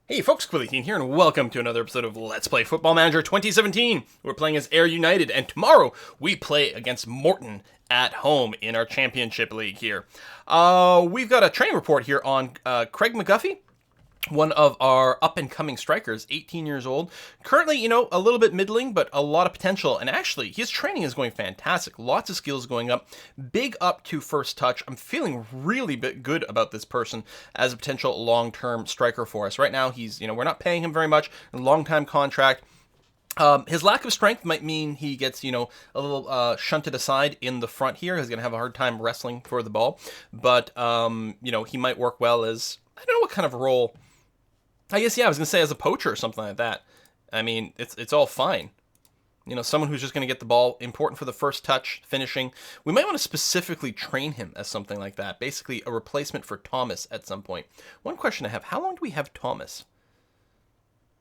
Hey folks, Quilly here, and welcome to another episode of Let's Play Football Manager 2017. We're playing as Ayr United, and tomorrow we play against Morton at home in our championship league here. We've got a training report here on Craig McGuffey, one of our up-and-coming strikers, 18 years old. Currently, a little bit middling, but a lot of potential. And actually, his training is going fantastic. Lots of skills going up. Big up to first touch. I'm feeling really good about this person as a potential long-term striker for us. Right now, we're not paying him very much. A long-time contract. His lack of strength might mean he gets, a little shunted aside in the front here. He's going to have a hard time wrestling for the ball. But, he might work well as, I don't know what kind of role. I guess, I was going to say as a poacher or something like that. I mean, it's all fine. Someone who's just going to get the ball, important for the first touch, finishing. We might want to specifically train him as something like that. Basically, a replacement for Thomas at some point. One question I have, how long do we have Thomas?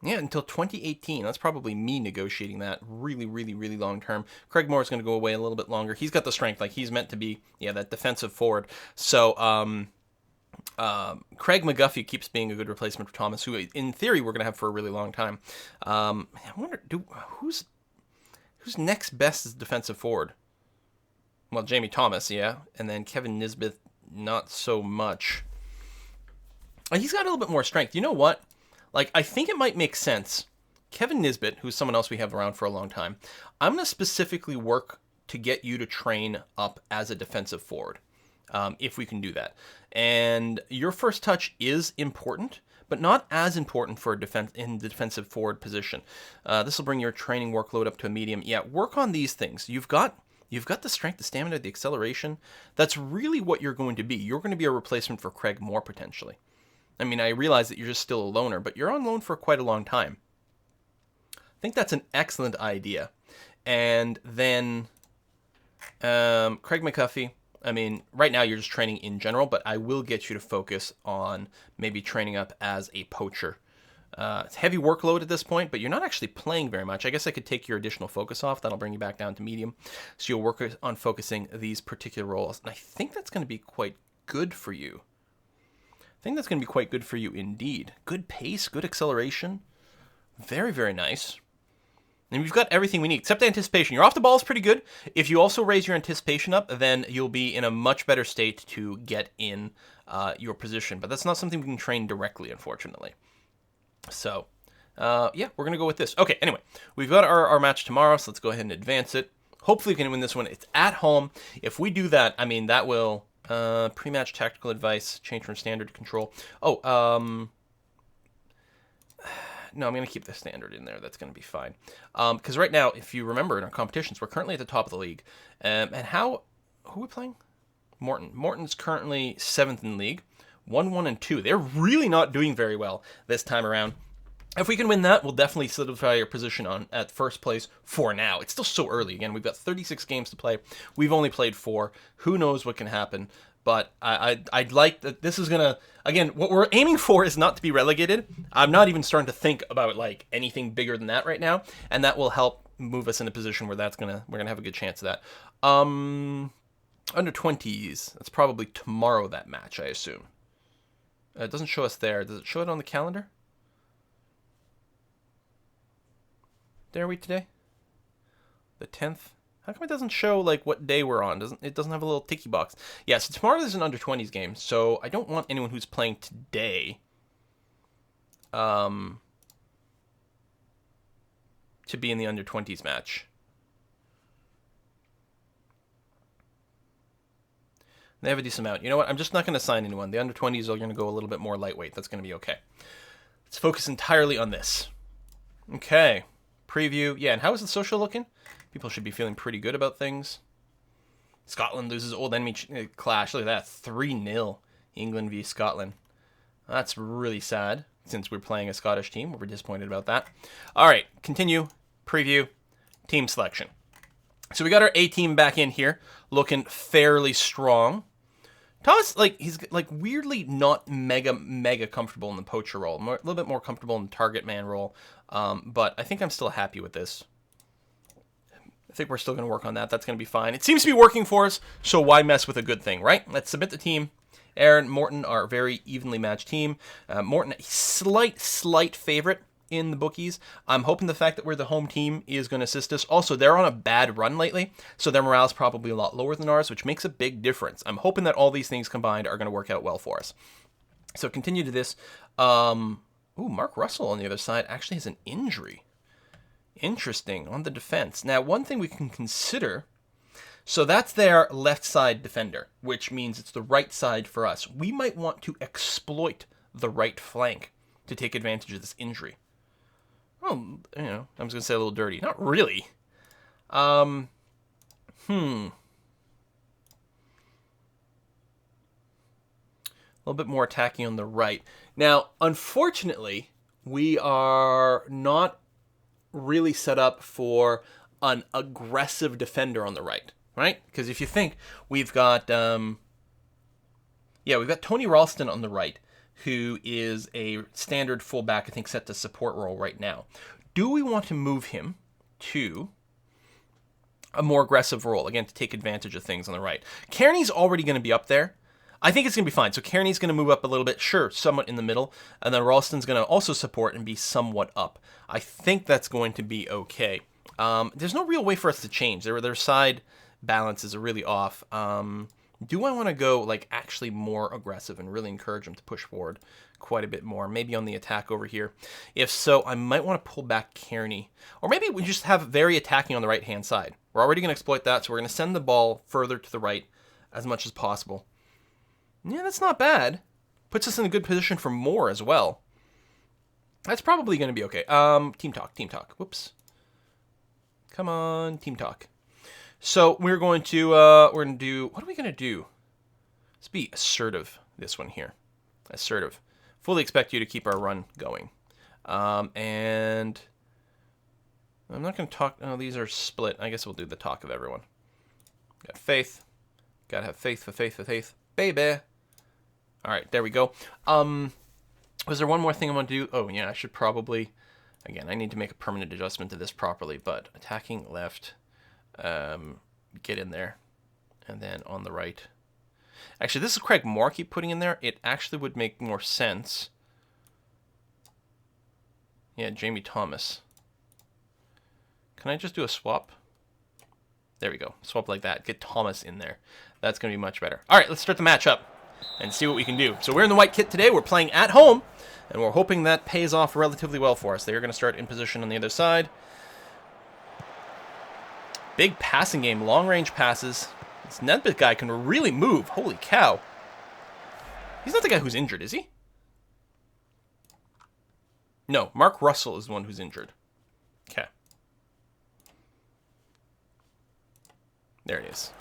Yeah, until 2018. That's probably me negotiating that really, really, really long term. Craig Moore's going to go away a little bit longer. He's got the strength. Like, he's meant to be, that defensive forward. So, Craig McGuffey keeps being a good replacement for Thomas, who in theory we're going to have for a really long time. I wonder, who's next best as defensive forward? Well, Jamie Thomas, yeah, and then Kevin Nisbeth, not so much. He's got a little bit more strength. You know what? I think it might make sense. Kevin Nisbet, who's someone else we have around for a long time, I'm going to specifically work to get you to train up as a defensive forward. If we can do that. And your first touch is important, but not as important for in the defensive forward position. This will bring your training workload up to a medium. Yeah, work on these things. You've got the strength, the stamina, the acceleration. That's really what you're going to be. You're going to be a replacement for Craig Moore, potentially. I mean, I realize that you're just still a loaner, but you're on loan for quite a long time. I think that's an excellent idea. And then Craig McGuffey. I mean, right now you're just training in general, but I will get you to focus on maybe training up as a poacher. It's heavy workload at this point, but you're not actually playing very much. I guess I could take your additional focus off. That'll bring you back down to medium. So you'll work on focusing these particular roles. And I think that's going to be quite good for you. I think that's going to be quite good for you indeed. Good pace, good acceleration. Very, very nice. And we've got everything we need, except anticipation. Your off the ball is pretty good. If you also raise your anticipation up, then you'll be in a much better state to get in your position. But that's not something we can train directly, unfortunately. So, we're going to go with this. Okay, anyway, we've got our match tomorrow, so let's go ahead and advance it. Hopefully we can win this one. It's at home. If we do that, I mean, that will... pre-match tactical advice, change from standard to control. No, I'm going to keep the standard in there. That's going to be fine. Because right now, if you remember, in our competitions, we're currently at the top of the league. And who are we playing? Morton. Morton's currently 7th in the league. 1-1-2. They're really not doing very well this time around. If we can win that, we'll definitely solidify our position at first place for now. It's still so early. Again, we've got 36 games to play. We've only played 4. Who knows what can happen? But I'd like that. This is gonna, again, what we're aiming for is not to be relegated. I'm not even starting to think about anything bigger than that right now, and that will help move us in a position where we're gonna have a good chance of that. Under 20s. That's probably tomorrow, that match, I assume. It doesn't show us there. Does it show it on the calendar? There are we today? The 10th? How come it doesn't show what day we're on? It doesn't have a little ticky box. Yeah, so tomorrow there's an under 20s game, so I don't want anyone who's playing today to be in the under 20s match. They have a decent amount. You know what? I'm just not going to sign anyone. The under 20s are going to go a little bit more lightweight. That's going to be okay. Let's focus entirely on this. Okay. Preview. Yeah, and how is the social looking? People should be feeling pretty good about things. Scotland loses old enemy clash. Look at that. 3-0 England v Scotland. That's really sad since we're playing a Scottish team. We're disappointed about that. All right, continue. Preview. Team selection. So we got our A team back in here, looking fairly strong. Thomas, he's weirdly not mega comfortable in the poacher role. A little bit more comfortable in the target man role. But I think I'm still happy with this. I think we're still going to work on that. That's going to be fine. It seems to be working for us, so why mess with a good thing, right? Let's submit the team, Aaron, Morton are a very evenly matched team. Morton, a slight favorite in the bookies. I'm hoping the fact that we're the home team is going to assist us. Also, they're on a bad run lately, so their morale is probably a lot lower than ours, which makes a big difference. I'm hoping that all these things combined are going to work out well for us. So continue to this. Mark Russell on the other side actually has an injury. Interesting, on the defense. Now, one thing we can consider, so that's their left side defender, which means it's the right side for us. We might want to exploit the right flank to take advantage of this injury. Oh, I'm just going to say a little dirty. Not really. A little bit more attacking on the right. Now, unfortunately, we are not really set up for an aggressive defender on the right, right? Because if you think, we've got Tony Ralston on the right, who is a standard fullback, I think, set to support role right now. Do we want to move him to a more aggressive role, again, to take advantage of things on the right? Kearney's already going to be up there. I think it's going to be fine. So Kearney's going to move up a little bit, sure, somewhat in the middle, and then Ralston's going to also support and be somewhat up. I think that's going to be okay. There's no real way for us to change. Their side balances are really off. Do I want to go actually more aggressive and really encourage them to push forward quite a bit more? Maybe on the attack over here. If so, I might want to pull back Kearney. Or maybe we just have very attacking on the right-hand side. We're already going to exploit that, so we're going to send the ball further to the right as much as possible. Yeah, that's not bad. Puts us in a good position for more as well. That's probably going to be okay. Team talk. Whoops. Come on, team talk. So we're going to, what are we going to do? Let's be assertive, this one here. Assertive. Fully expect you to keep our run going. And I'm not going to talk, these are split. I guess we'll do the talk of everyone. Got faith. Got to have faith, baby. All right, there we go. Was there one more thing I want to do? Oh, yeah, I should probably, again, I need to make a permanent adjustment to this properly, but attacking left, get in there, and then on the right. Actually, this is Craig Moore I keep putting in there. It actually would make more sense. Yeah, Jamie Thomas. Can I just do a swap? There we go. Swap like that. Get Thomas in there. That's going to be much better. All right, let's start the match up and see what we can do. So we're in the white kit today. We're playing at home, and we're hoping that pays off relatively well for us. They are going to start in position on the other side. Big passing game, long-range passes. This Nesbitt guy can really move. Holy cow. He's not the guy who's injured, is he? No, Mark Russell is the one who's injured. Okay. There it is.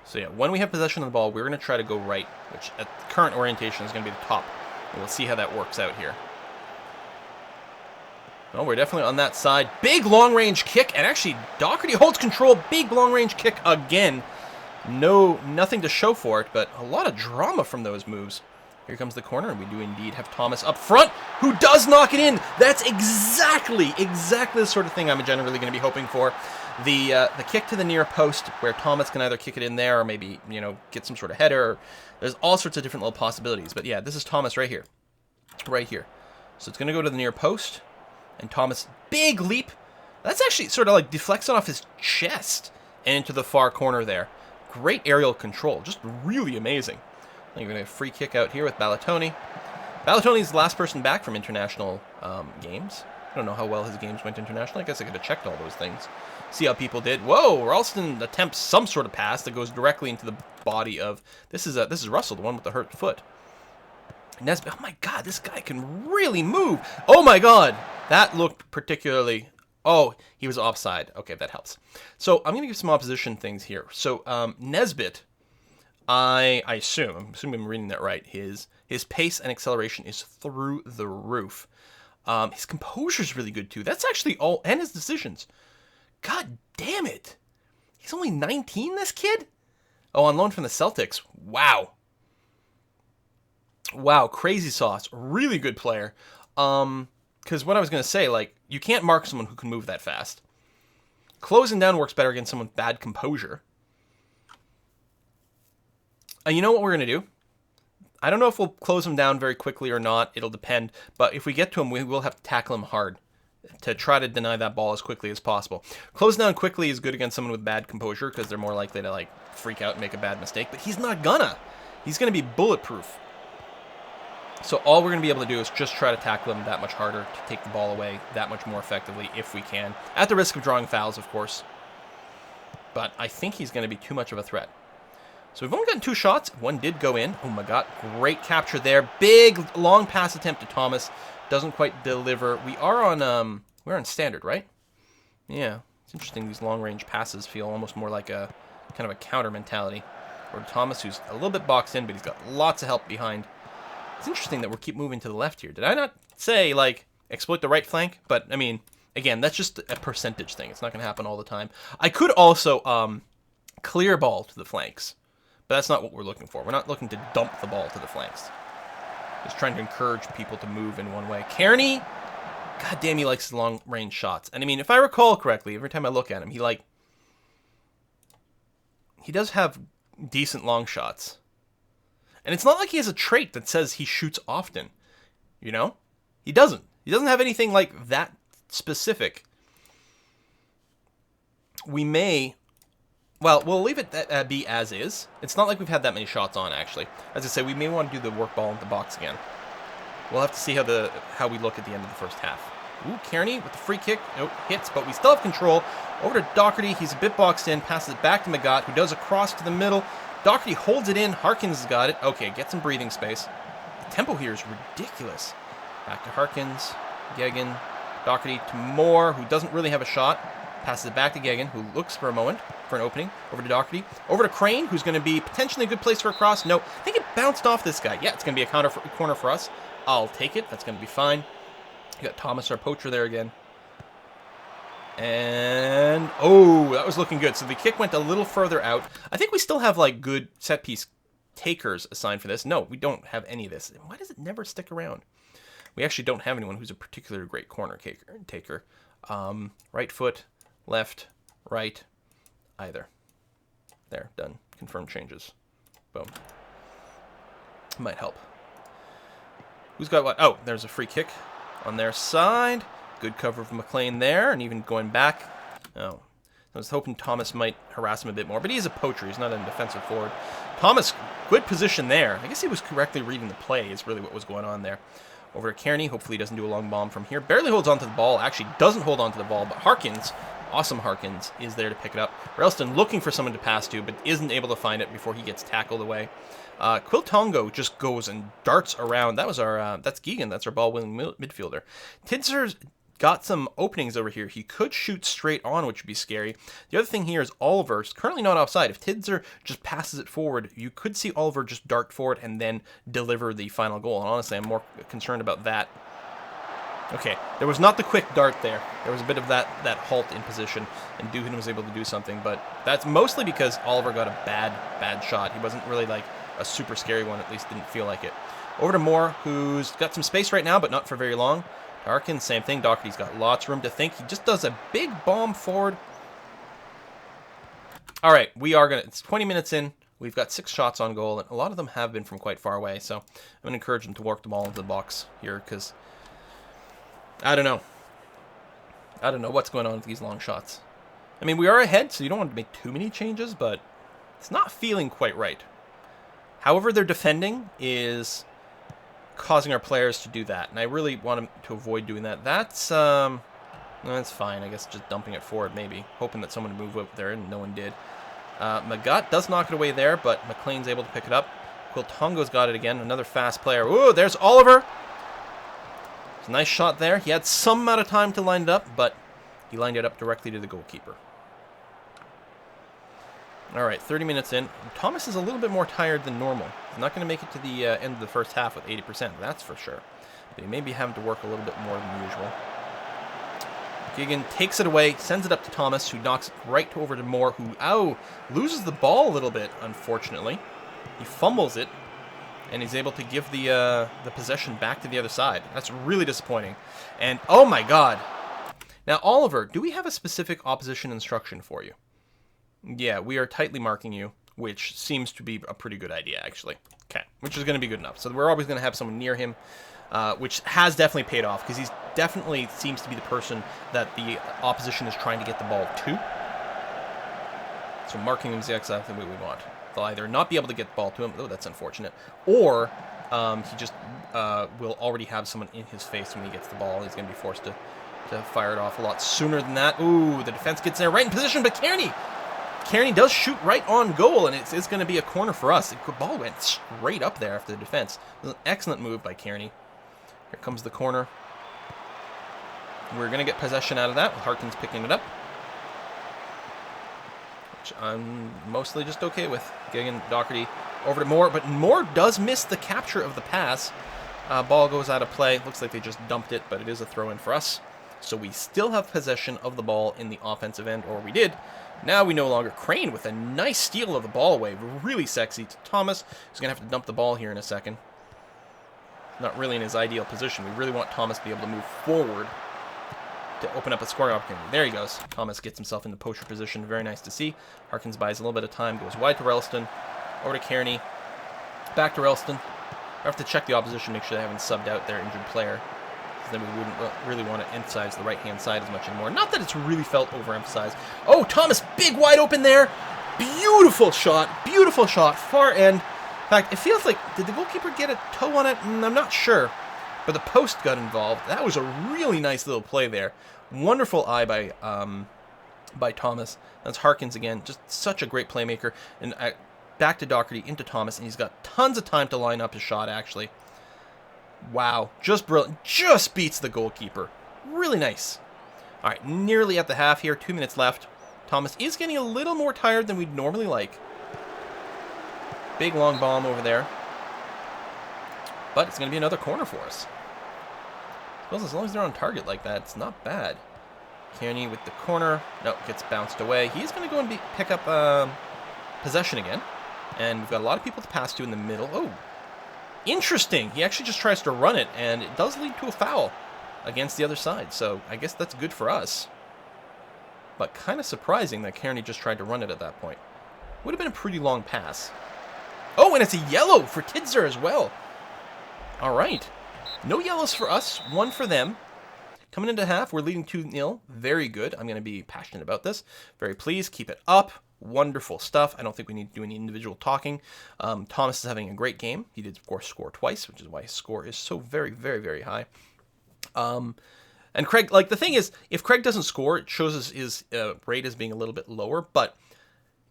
So yeah, when we have possession of the ball, we're going to try to go right, which at the current orientation is going to be the top. And we'll see how that works out here. Oh, we're definitely on that side. Big long-range kick, and actually Doherty holds control. Big long-range kick again. Nothing to show for it, but a lot of drama from those moves. Here comes the corner, and we do indeed have Thomas up front, who does knock it in. That's exactly the sort of thing I'm generally going to be hoping for. The kick to the near post, where Thomas can either kick it in there or maybe, get some sort of header. There's all sorts of different little possibilities. But yeah, this is Thomas right here. Right here. So it's going to go to the near post. And Thomas, big leap. That's actually sort of deflects it off his chest and into the far corner there. Great aerial control. Just really amazing. You're going to have a free kick out here with Ballatoni. Ballatoni's the last person back from international games. I don't know how well his games went internationally. I guess I could have checked all those things. See how people did. Whoa, Ralston attempts some sort of pass that goes directly into the body of... This is Russell, the one with the hurt foot. Nesbitt, oh my god, this guy can really move. Oh my god, that looked particularly... Oh, he was offside. Okay, that helps. So I'm going to give some opposition things here. So Nesbitt... I'm assuming I'm reading that right. His pace and acceleration is through the roof. His composure is really good too. That's actually all, and his decisions. God damn it. He's only 19, this kid? Oh, on loan from the Celtics. Wow. Wow, crazy sauce. Really good player. Because what I was going to say, you can't mark someone who can move that fast. Closing down works better against someone with bad composure. You know what we're going to do? I don't know if we'll close him down very quickly or not. It'll depend. But if we get to him, we will have to tackle him hard to try to deny that ball as quickly as possible. Close down quickly is good against someone with bad composure because they're more likely to like freak out and make a bad mistake. But he's not gonna. He's going to be bulletproof. So all we're going to be able to do is just try to tackle him that much harder to take the ball away that much more effectively if we can. At the risk of drawing fouls, of course. But I think he's going to be too much of a threat. So we've only gotten 2 shots. One did go in. Oh my god, great capture there. Big long pass attempt to Thomas. Doesn't quite deliver. We're on standard, right? Yeah. It's interesting these long-range passes feel almost more like a kind of a counter mentality. Or Thomas, who's a little bit boxed in, but he's got lots of help behind. It's interesting that we keep moving to the left here. Did I not say, like, exploit the right flank? But, I mean, again, that's just a percentage thing. It's not going to happen all the time. I could also clear ball to the flanks. But that's not what we're looking for. We're not looking to dump the ball to the flanks. Just trying to encourage people to move in one way. Kearney, god damn, he likes his long-range shots. And, I mean, if I recall correctly, every time I look at him, he does have decent long shots. And it's not like he has a trait that says he shoots often. You know? He doesn't. He doesn't have anything like that specific. We may... Well, we'll leave it be as is. It's not like we've had that many shots on, actually. As I say, we may want to do the work ball in the box again. We'll have to see how we look at the end of the first half. Ooh, Kearney with the free kick. Nope, hits, but we still have control. Over to Doherty. He's a bit boxed in. Passes it back to Magat, who does a cross to the middle. Doherty holds it in. Harkins has got it. Okay, get some breathing space. The tempo here is ridiculous. Back to Harkins. Geoghegan. Doherty to Moore, who doesn't really have a shot. Passes it back to Geoghegan, who looks for a moment for an opening. Over to Doherty. Over to Crane, who's going to be potentially a good place for a cross. No, I think it bounced off this guy. Yeah, it's going to be a corner for us. I'll take it. That's going to be fine. You got Thomas, our poacher, there again. And, oh, that was looking good. So the kick went a little further out. I think we still have, like, good set-piece takers assigned for this. No, we don't have any of this. Why does it never stick around? We actually don't have anyone who's a particularly great corner taker. Right foot, left, right, either. There, done. Confirm changes. Boom. Might help. Who's got what? Oh, there's a free kick on their side. Good cover of McLean there, and even going back. Oh, I was hoping Thomas might harass him a bit more, but he's a poacher. He's not a defensive forward. Thomas, good position there. I guess he was correctly reading the play is really what was going on there. Over to Kearney. Hopefully he doesn't do a long bomb from here. Barely holds onto the ball. Actually doesn't hold onto the ball, but Harkins, awesome Harkins, is there to pick it up. Ralston looking for someone to pass to, but isn't able to find it before he gets tackled away. Quiltongo just goes and darts around. That was our, that's Geoghegan. That's our ball-winning midfielder. Tidzer's got some openings over here. He could shoot straight on, which would be scary. The other thing here is Oliver's currently not offside. If Tidzer just passes it forward, you could see Oliver just dart forward and then deliver the final goal. And honestly, I'm more concerned about that. Okay, there was not the quick dart there. There was a bit of that halt in position, and Dugan was able to do something. But that's mostly because Oliver got a bad shot. He wasn't really like a super scary one, at least didn't feel like it. Over to Moore, who's got some space right now, but not for very long. Harkins, same thing. Doherty's got lots of room to think. He just does a big bomb forward. All right, it's 20 minutes in. We've got 6 shots on goal, and a lot of them have been from quite far away. So I'm going to encourage them to work the ball into the box here because I don't know. I don't know what's going on with these long shots. I mean, we are ahead, so you don't want to make too many changes, but it's not feeling quite right. However, their defending is causing our players to do that, and I really want them to avoid doing that. That's fine. I guess just dumping it forward, maybe hoping that someone would move up there, and no one did. Magat does knock it away there, but McLean's able to pick it up. Quiltongo's got it again. Another fast player. Ooh, there's Oliver. It's a nice shot there. He had some amount of time to line it up, but he lined it up directly to the goalkeeper. All right, 30 minutes in. Thomas is a little bit more tired than normal. He's not going to make it to the end of the first half with 80%, that's for sure. But he may be having to work a little bit more than usual. Geoghegan takes it away, sends it up to Thomas, who knocks it right over to Moore, who, loses the ball a little bit, unfortunately. He fumbles it, and he's able to give the possession back to the other side. That's really disappointing. And, oh my god. Now, Oliver, do we have a specific opposition instruction for you? Yeah, we are tightly marking you. which seems to be a pretty good idea, actually. Okay, which is going to be good enough. So we're always going to have someone near him, which has definitely paid off, because he's definitely seems to be the person that the opposition is trying to get the ball to. So marking him is exactly what we want. They'll either not be able to get the ball to him, oh, that's unfortunate, or he just will already have someone in his face when he gets the ball. He's going to be forced to fire it off a lot sooner than that. Ooh, the defense gets there right in position, but Kearney does shoot right on goal, and it's going to be a corner for us. The ball went straight up there after the defense. It was an excellent move by Kearney. Here comes the corner. We're going to get possession out of that, with Harkins picking it up, which I'm mostly just okay with. Getting Doherty over to Moore, but Moore does miss the capture of the pass. Ball goes out of play. Looks like they just dumped it, but it is a throw-in for us. So we still have possession of the ball in the offensive end, or we did. Now we no longer. Crane with a nice steal of the ball away. Really sexy to Thomas, who's going to have to dump the ball here in a second. Not really in his ideal position. We really want Thomas to be able to move forward to open up a scoring opportunity. There he goes. Thomas gets himself into poacher position. Very nice to see. Harkins buys a little bit of time, goes wide to Ralston, over to Kearney, back to Ralston. I have to check the opposition, make sure they haven't subbed out their injured player, because then we wouldn't really want to emphasize the right-hand side as much anymore. Not that it's really felt overemphasized. Oh, Thomas, big wide open there. Beautiful shot, far end. In fact, it feels like, did the goalkeeper get a toe on it? I'm not sure. But the post got involved. That was a really nice little play there. Wonderful eye by Thomas. That's Harkins again. Just such a great playmaker. And back to Doherty, into Thomas, and he's got tons of time to line up his shot, actually. Wow. Just brilliant. Just beats the goalkeeper. Really nice. All right, nearly at the half here. 2 minutes left. Thomas is getting a little more tired than we'd normally like. Big long bomb over there. But it's going to be another corner for us. Well, as long as they're on target like that, it's not bad. Kearney with the corner. No, gets bounced away. He's going to go and pick up possession again. And we've got a lot of people to pass to in the middle. Oh, interesting. He actually just tries to run it, and it does lead to a foul against the other side. So I guess that's good for us. But kind of surprising that Kearney just tried to run it at that point. Would have been a pretty long pass. Oh, and it's a yellow for Tidzer as well. All right. No yellows for us, one for them. Coming into half, we're leading 2-0. Very good. I'm going to be passionate about this. Very pleased. Keep it up. Wonderful stuff. I don't think we need to do any individual talking. Thomas is having a great game. He did, of course, score twice, which is why his score is so very, very, very high. And Craig, like, the thing is, if Craig doesn't score, it shows his rate as being a little bit lower, but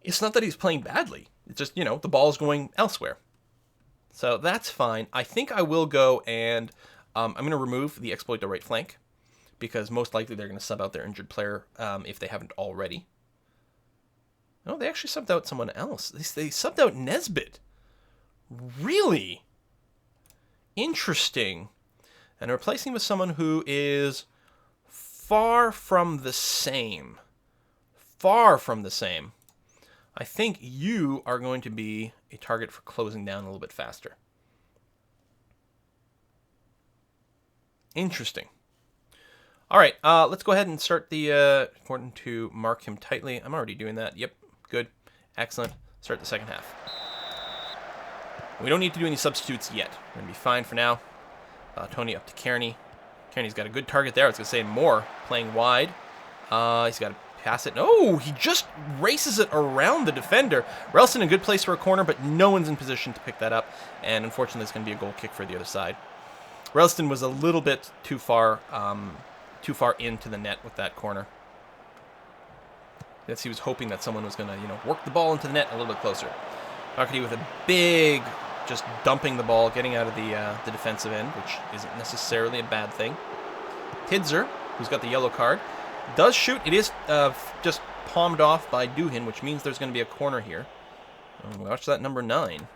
it's not that he's playing badly. It's just, the ball's going elsewhere. So that's fine. I think I will go and I'm going to remove the exploit the right flank, because most likely they're going to sub out their injured player if they haven't already. No, they actually subbed out someone else. They subbed out Nesbitt. Really? Interesting. And replacing with someone who is far from the same. Far from the same. I think you are going to be a target for closing down a little bit faster. Interesting. All right, let's go ahead and start the... important to mark him tightly. I'm already doing that. Yep, good. Excellent. Start the second half. We don't need to do any substitutes yet. We're going to be fine for now. Tony up to Kearney. Kearney's got a good target there. I was going to say Moore playing wide. He's got to pass it. No, he just races it around the defender. Ralston in a good place for a corner, but no one's in position to pick that up. And unfortunately, it's going to be a goal kick for the other side. Ralston was a little bit too far into the net with that corner. Yes, he was hoping that someone was going to, work the ball into the net a little bit closer. Doherty with a big, just dumping the ball, getting out of the defensive end, which isn't necessarily a bad thing. Tidzer, who's got the yellow card, does shoot. It is just palmed off by Doohan, which means there's going to be a corner here. Watch that number 9.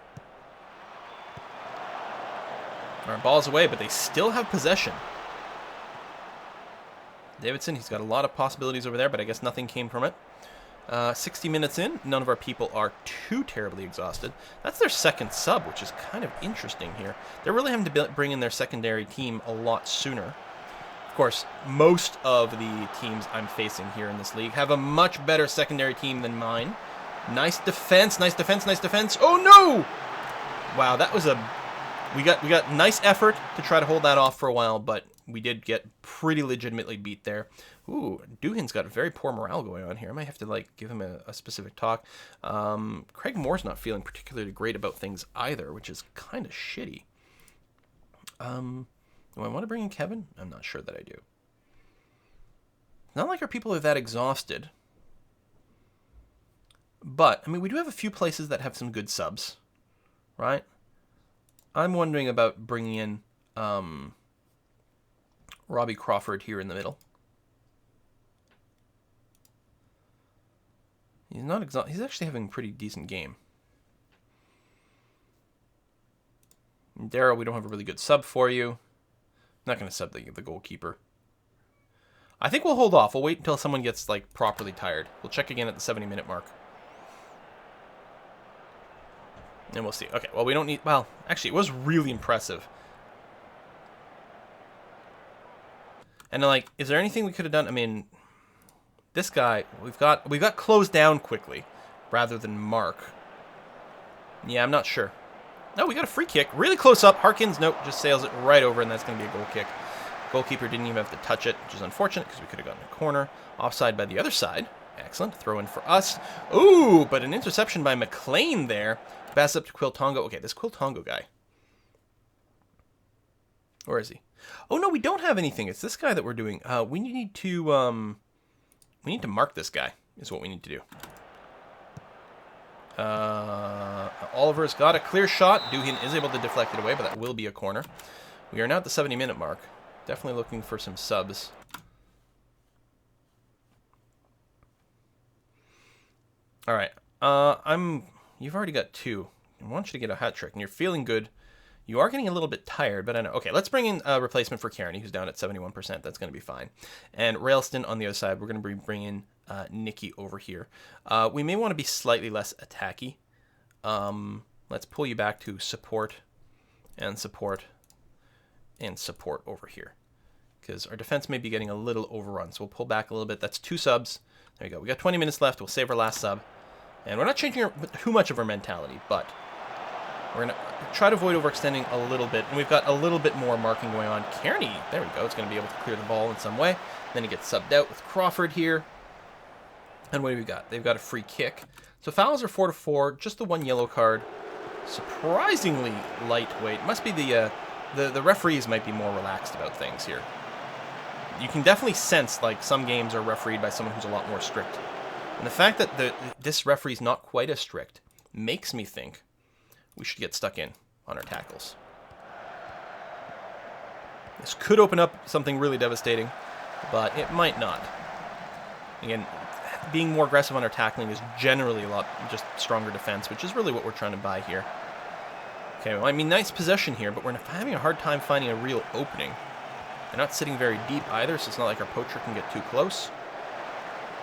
All right, ball's away, but they still have possession. Davidson, he's got a lot of possibilities over there, but I guess nothing came from it. 60 minutes in, none of our people are too terribly exhausted. That's their second sub, which is kind of interesting here. They're really having to bring in their secondary team a lot sooner. Of course, most of the teams I'm facing here in this league have a much better secondary team than mine. Nice defense, nice defense, nice defense. Oh, no! Wow, that was a... We got nice effort to try to hold that off for a while, but we did get pretty legitimately beat there. Ooh, Duhan's got a very poor morale going on here. I might have to, like, give him a specific talk. Craig Moore's not feeling particularly great about things either, which is kind of shitty. Do I want to bring in Kevin? I'm not sure that I do. Not like our people are that exhausted. But, I mean, we do have a few places that have some good subs, right? I'm wondering about bringing in Robbie Crawford here in the middle. He's not exhausted. He's actually having a pretty decent game. Daryl, we don't have a really good sub for you. I'm not going to sub the goalkeeper. I think we'll hold off. We'll wait until someone gets, like, properly tired. We'll check again at the 70-minute mark. And we'll see. Okay, well, we don't need... Well, actually, it was really impressive. And, like, is there anything we could have done? I mean, this guy, we've got closed down quickly rather than mark. Yeah, I'm not sure. No, we got a free kick. Really close up. Harkins, nope, just sails it right over, and that's going to be a goal kick. Goalkeeper didn't even have to touch it, which is unfortunate because we could have gotten a corner. Offside by the other side. Excellent. Throw in for us. Ooh, but an interception by McLean there. Pass up to Quiltongo. Okay, this Quiltongo guy. Where is he? Oh, no, we don't have anything. It's this guy that we're doing. We need to mark this guy is what we need to do. Oliver's got a clear shot. Duhan is able to deflect it away, but that will be a corner. We are now at the 70-minute mark. Definitely looking for some subs. All right. You've already got 2. I want you to get a hat trick, and you're feeling good. You are getting a little bit tired, but I know. Okay, let's bring in a replacement for Kearney, who's down at 71%. That's going to be fine. And Railston on the other side, we're going to bring in Nikki over here. We may want to be slightly less attacky. Let's pull you back to support and support and support over here, because our defense may be getting a little overrun. So we'll pull back a little bit. That's 2 subs. There you go. We got 20 minutes left. We'll save our last sub. And we're not changing too much of our mentality, but we're going to try to avoid overextending a little bit. And we've got a little bit more marking going on. Kearney, there we go. It's going to be able to clear the ball in some way. Then he gets subbed out with Crawford here. And what do we got? They've got a free kick. So fouls are 4-4. Just the 1 yellow card. Surprisingly lightweight. Must be the referees might be more relaxed about things here. You can definitely sense, like, some games are refereed by someone who's a lot more strict. And the fact that this referee's not quite as strict makes me think we should get stuck in on our tackles. This could open up something really devastating, but it might not. Again, being more aggressive on our tackling is generally a lot just stronger defense, which is really what we're trying to buy here. Okay, well, I mean, nice possession here, but we're having a hard time finding a real opening. They're not sitting very deep either, so it's not like our poacher can get too close.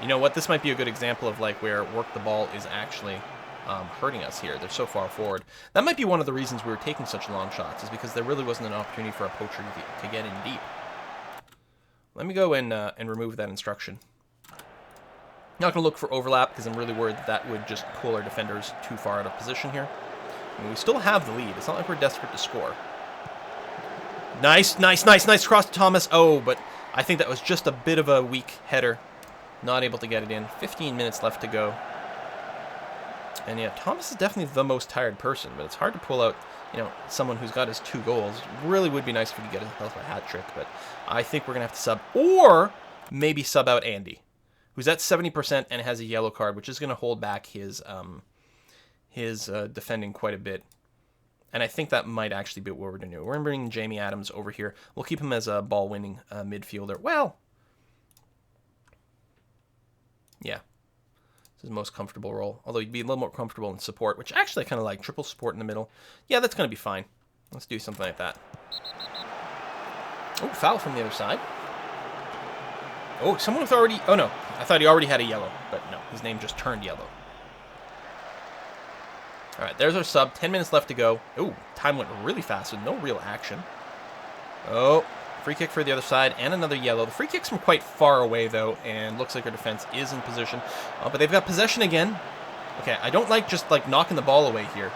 You know what? This might be a good example of like where work the ball is actually hurting us here. They're so far forward. That might be one of the reasons we were taking such long shots, is because there really wasn't an opportunity for a poacher to get in deep. Let me go and remove that instruction. Not going to look for overlap because I'm really worried that would just pull our defenders too far out of position here. I mean, we still have the lead. It's not like we're desperate to score. Nice cross to Thomas. Oh, but I think that was just a bit of a weak header. Not able to get it in. 15 minutes left to go. And yeah, Thomas is definitely the most tired person, but it's hard to pull out, you know, someone who's got his 2 goals. Really would be nice if we could get himself a hat trick, but I think we're going to have to sub, or maybe sub out Andy, who's at 70% and has a yellow card, which is going to hold back his defending quite a bit. And I think that might actually be what we're going to do. We're going to bring Jamie Adams over here. We'll keep him as a ball-winning midfielder. Well, yeah. This is the most comfortable role. Although you'd be a little more comfortable in support, which actually I kind of like. Triple support in the middle. Yeah, that's going to be fine. Let's do something like that. Oh, foul from the other side. Oh, someone with already... Oh, no. I thought he already had a yellow. But no, his name just turned yellow. All right, there's our sub. 10 minutes left to go. Oh, time went really fast with no real action. Oh, free kick for the other side and another yellow. The free kick's from quite far away, though, and looks like our defense is in position. But they've got possession again. Okay, I don't like just, like, knocking the ball away here.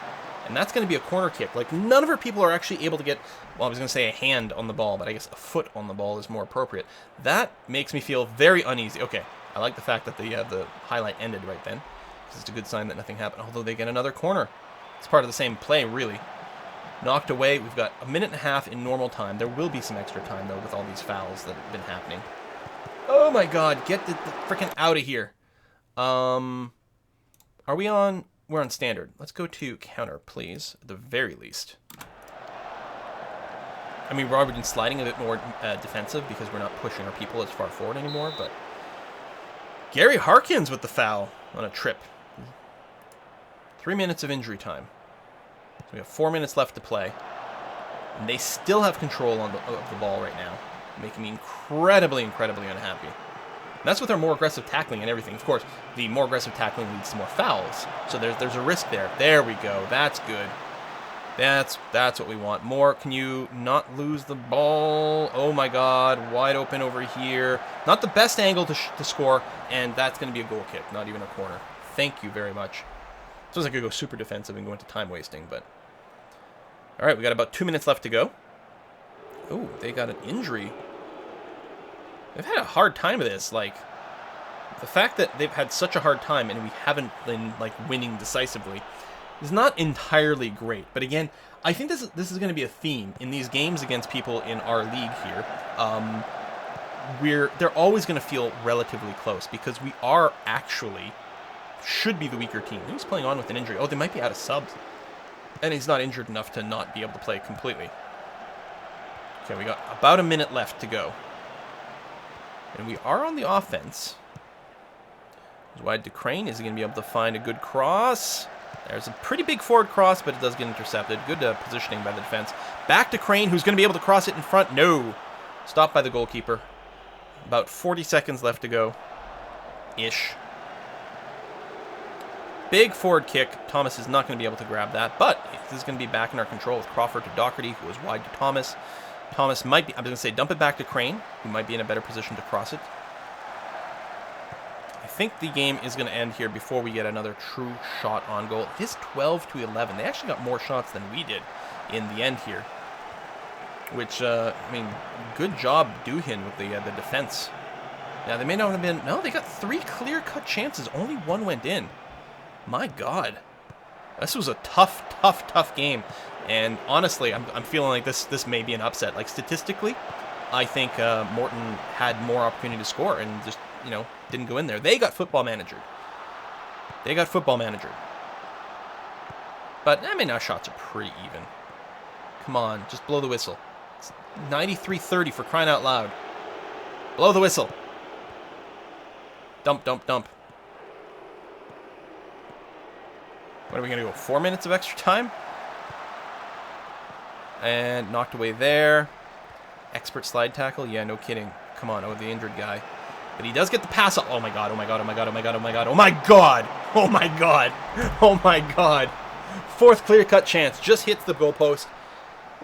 And that's going to be a corner kick. Like, none of our people are actually able to get, well, I was going to say a hand on the ball, but I guess a foot on the ball is more appropriate. That makes me feel very uneasy. Okay, I like the fact that the highlight ended right then. It's a good sign that nothing happened, although they get another corner. It's part of the same play, really. Knocked away. We've got a minute and a half in normal time. There will be some extra time, though, with all these fouls that have been happening. Oh, my God. Get the frickin' out of here. Are we on... We're on standard. Let's go to counter, please, at the very least. I mean, we're already sliding a bit more defensive because we're not pushing our people as far forward anymore, but... Gary Harkins with the foul on a trip. 3 minutes of injury time. So we have 4 minutes left to play. And they still have control of the ball right now, making me incredibly, incredibly unhappy. And that's with our more aggressive tackling and everything. Of course, the more aggressive tackling leads to more fouls. So there's a risk there. There we go. That's good. That's what we want. More. Can you not lose the ball? Oh my God. Wide open over here. Not the best angle to score. And that's going to be a goal kick, not even a corner. Thank you very much. Suppose I could go super defensive and go into time wasting, but... All right, we got about 2 minutes left to go. Oh, they got an injury. They've had a hard time of this. Like, the fact that they've had such a hard time and we haven't been, like, winning decisively is not entirely great. But again, I think this is going to be a theme in these games against people in our league here. They're always going to feel relatively close because we are actually should be the weaker team. Who's playing on with an injury? Oh, they might be out of subs. And he's not injured enough to not be able to play completely. Okay, we got about a minute left to go. And we are on the offense. Wide to Crane. Is he going to be able to find a good cross? There's a pretty big forward cross, but it does get intercepted. Good positioning by the defense. Back to Crane, who's going to be able to cross it in front. No. Stopped by the goalkeeper. About 40 seconds left to go. Ish. Big forward kick. Thomas is not going to be able to grab that, but this is going to be back in our control with Crawford to Doherty, who is wide to Thomas. Thomas might be, I'm going to say dump it back to Crane, who might be in a better position to cross it. I think the game is going to end here before we get another true shot on goal. It is 12-11. They actually got more shots than we did in the end here. Which, I mean, good job, Doohin, with the defense. Yeah, they may not have been... No, they got 3 clear-cut chances. Only 1 went in. My God. This was a tough game. And honestly, I'm feeling like this may be an upset. Like, statistically, I think Morton had more opportunity to score and just, didn't go in there. They got football managered. But, I mean, our shots are pretty even. Come on, just blow the whistle. It's 93-30 for crying out loud. Blow the whistle. Dump. What are we going to go? 4 minutes of extra time? And knocked away there. Expert slide tackle? Yeah, no kidding. Come on, the injured guy. But he does get the pass up. Oh my God. Fourth clear-cut chance. Just hits the goalpost.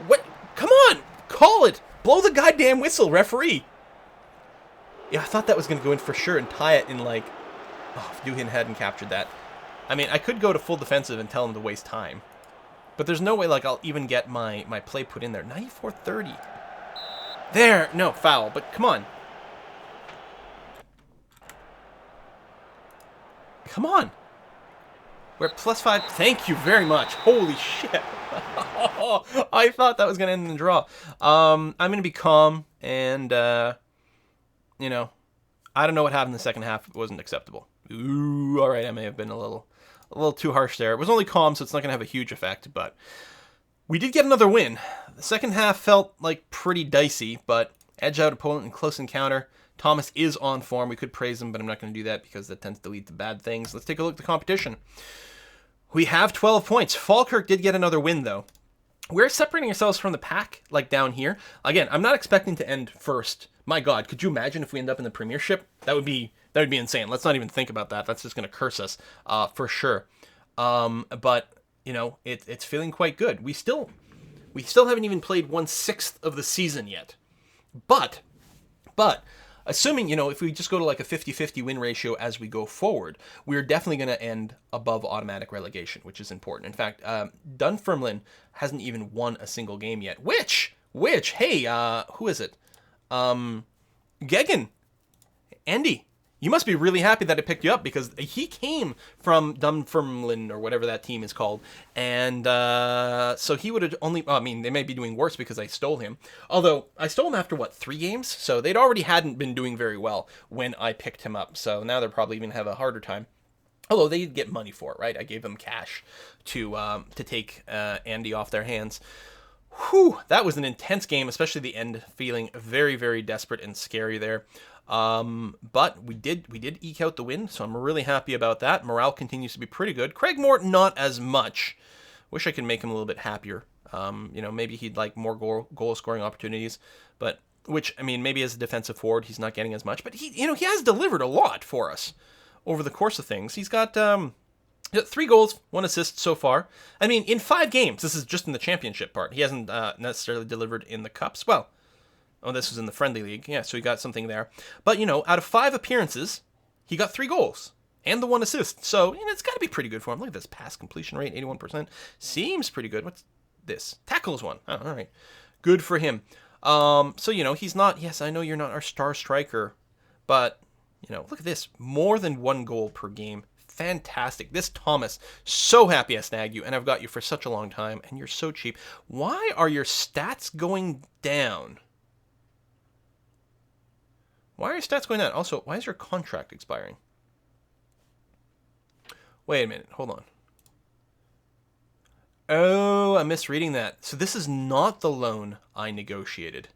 What? Come on! Call it! Blow the goddamn whistle, referee! Yeah, I thought that was going to go in for sure and tie it in like... Oh, if Doohin hadn't captured that. I mean, I could go to full defensive and tell him to waste time. But there's no way, like, I'll even get my play put in there. 94-30. There! No, foul, but come on. Come on. We're at +5. Thank you very much. Holy shit. I thought that was going to end in the draw. I'm going to be calm, and, I don't know what happened in the second half. It wasn't acceptable. Ooh, all right, I may have been a little too harsh there. It was only calm, so it's not going to have a huge effect, but we did get another win. The second half felt like pretty dicey, but edge out opponent in close encounter. Thomas is on form. We could praise him, but I'm not going to do that because that tends to lead to bad things. Let's take a look at the competition. We have 12 points. Falkirk did get another win, though. We're separating ourselves from the pack, like down here. Again, I'm not expecting to end first. My God, could you imagine if we end up in the Premiership? That would be insane. Let's not even think about that. That's just going to curse us, for sure. But it's feeling quite good. We still haven't even played 1/6 of the season yet. But assuming, if we just go to like a 50-50 win ratio as we go forward, we're definitely going to end above automatic relegation, which is important. In fact, Dunfermline hasn't even won a single game yet. Which, hey, who is it? Gegan. Andy. You must be really happy that I picked you up, because he came from Dunfermline, or whatever that team is called, and so he would have only... I mean, they may be doing worse because I stole him. Although, I stole him after, 3 games? So they'd already hadn't been doing very well when I picked him up, so now they're probably even have a harder time. Although they'd get money for it, right? I gave them cash to take Andy off their hands. Whew, that was an intense game, especially the end, feeling very, very desperate and scary there. But we did eke out the win, so I'm really happy about that. Morale continues to be pretty good. Craig Moore, not as much. Wish I could make him a little bit happier. Maybe he'd like more goal scoring opportunities, but maybe as a defensive forward, he's not getting as much, but he has delivered a lot for us over the course of things. He's got 3 goals, 1 assist so far. I mean, in 5 games, this is just in the championship part. He hasn't necessarily delivered in the cups. Well, this was in the friendly league. Yeah, so he got something there. But, out of 5 appearances, he got 3 goals and the 1 assist. So, it's got to be pretty good for him. Look at this pass completion rate, 81%. Seems pretty good. What's this? Tackles 1. Oh, all right. Good for him. So, he's not... Yes, I know you're not our star striker, but, look at this. More than 1 goal per game. Fantastic. This Thomas, so happy I snagged you, and I've got you for such a long time, and you're so cheap. Why are your stats going down? Why are your stats going down? Also, why is your contract expiring? Wait a minute. Hold on. Oh, I'm misreading that. So this is not the loan I negotiated.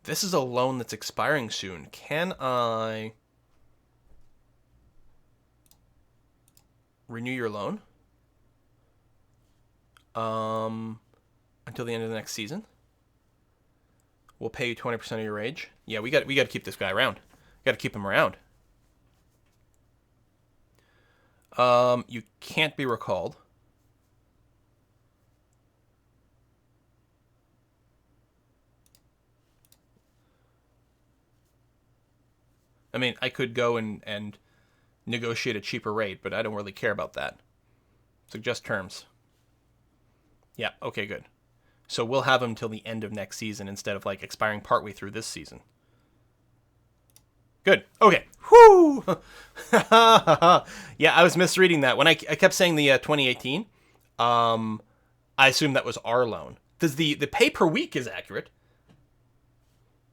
This is a loan that's expiring soon. Can I renew your loan until the end of the next season? We'll pay you 20% of your wage. Yeah, we got to keep this guy around. Got to keep him around. You can't be recalled. I mean, I could go and negotiate a cheaper rate, but I don't really care about that. Suggest terms. Yeah, okay, good. So we'll have him till the end of next season instead of expiring partway through this season. Good. Okay. Whoo! Yeah, I was misreading that. When I kept saying the 2018, I assumed that was our loan. Because the pay per week is accurate.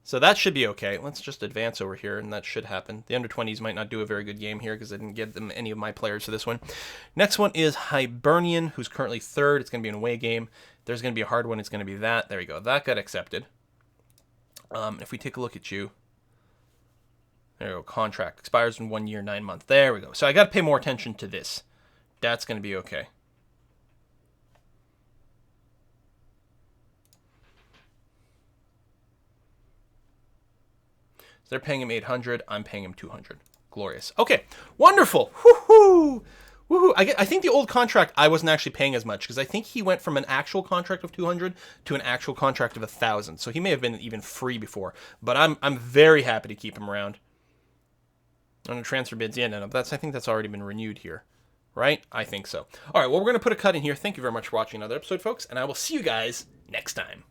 So that should be okay. Let's just advance over here, and that should happen. The under-20s might not do a very good game here because I didn't get them any of my players for this one. Next one is Hibernian, who's currently 3rd. It's going to be an away game. There's going to be a hard one. It's going to be that. There you go. That got accepted. If we take a look at you. There you go. Contract. Expires in 1 year, 9 months. There we go. So I got to pay more attention to this. That's going to be okay. They're paying him 800. I'm paying him 200. Glorious. Okay, wonderful. Woohoo! Woohoo! I think the old contract I wasn't actually paying as much because I think he went from an actual contract of 200 to an actual contract of 1,000. So he may have been even free before. But I'm very happy to keep him around. On the transfer bids, yeah, no, I think that's already been renewed here, right? I think so. All right, well, we're going to put a cut in here. Thank you very much for watching another episode, folks, and I will see you guys next time.